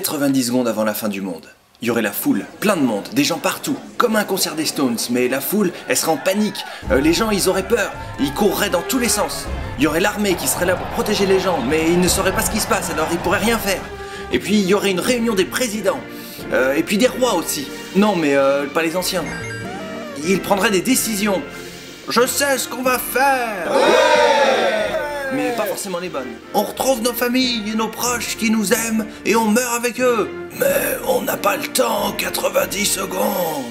90 secondes avant la fin du monde. Il y aurait la foule, plein de monde, des gens partout, comme un concert des Stones, mais la foule, elle serait en panique, les gens ils auraient peur, ils courraient dans tous les sens. Il y aurait l'armée qui serait là pour protéger les gens, mais ils ne sauraient pas ce qui se passe, alors ils pourraient rien faire. Et puis il y aurait une réunion des présidents, et puis des rois aussi. Non mais pas les anciens. Ils prendraient des décisions. Je sais ce qu'on va faire. Mais pas forcément les bonnes. On retrouve nos familles et nos proches qui nous aiment et on meurt avec eux. Mais on n'a pas le temps, 90 secondes.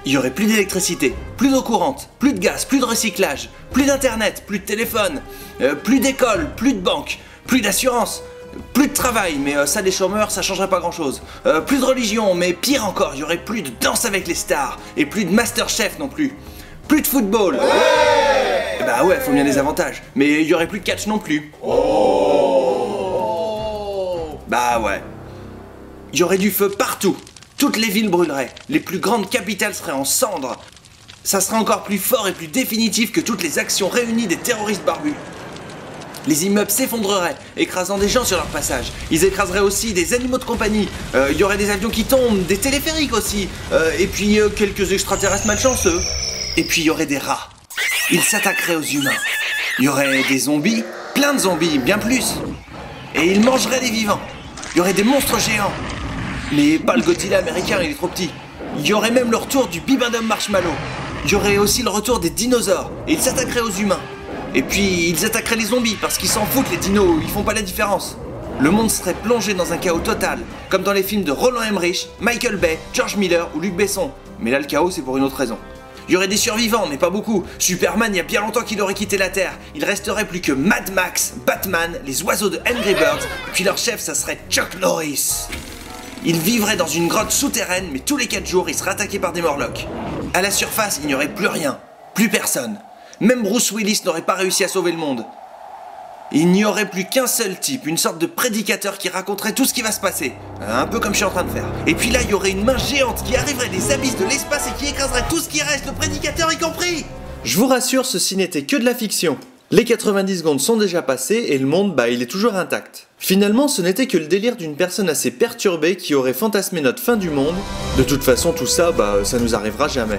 Il y aurait plus d'électricité, plus d'eau courante, plus de gaz, plus de recyclage, plus d'internet, plus de téléphone, plus d'école, plus de banque, plus d'assurance, plus de travail, mais ça les chômeurs ça changerait pas grand chose. Plus de religion, mais pire encore, il y aurait plus de danse avec les stars et plus de Masterchef non plus. Plus de football. Bah ouais, faut bien des avantages. Mais il y aurait plus de catch non plus. Bah ouais. Il y aurait du feu partout. Toutes les villes brûleraient. Les plus grandes capitales seraient en cendres. Ça serait encore plus fort et plus définitif que toutes les actions réunies des terroristes barbus. Les immeubles s'effondreraient, écrasant des gens sur leur passage. Ils écraseraient aussi des animaux de compagnie. Il y aurait des avions qui tombent, des téléphériques aussi. Et puis quelques extraterrestres malchanceux. Et puis il y aurait des rats. Ils s'attaqueraient aux humains. Il y aurait des zombies, plein de zombies, bien plus. Et ils mangeraient les vivants. Il y aurait des monstres géants. Mais pas le Godzilla américain, il est trop petit. Il y aurait même le retour du Bibendum Marshmallow. Il y aurait aussi le retour des dinosaures. Et ils s'attaqueraient aux humains. Et puis ils attaqueraient les zombies parce qu'ils s'en foutent les dinos, ils font pas la différence. Le monde serait plongé dans un chaos total, comme dans les films de Roland Emmerich, Michael Bay, George Miller ou Luc Besson. Mais là le chaos c'est pour une autre raison. Il y aurait des survivants, mais pas beaucoup. Superman, il y a bien longtemps qu'il aurait quitté la Terre. Il resterait plus que Mad Max, Batman, les oiseaux de Angry Birds, puis leur chef, ça serait Chuck Norris. Il vivrait dans une grotte souterraine, mais tous les 4 jours, il serait attaqué par des Morlocks. À la surface, il n'y aurait plus rien, plus personne. Même Bruce Willis n'aurait pas réussi à sauver le monde. Il n'y aurait plus qu'un seul type, une sorte de prédicateur qui raconterait tout ce qui va se passer. Un peu comme je suis en train de faire. Et puis là, il y aurait une main géante qui arriverait des abysses de l'espace et qui écraserait tout ce qui reste, le prédicateur y compris. Je vous rassure, ceci n'était que de la fiction. Les 90 secondes sont déjà passées et le monde, il est toujours intact. Finalement, ce n'était que le délire d'une personne assez perturbée qui aurait fantasmé notre fin du monde. De toute façon, tout ça, ça nous arrivera jamais.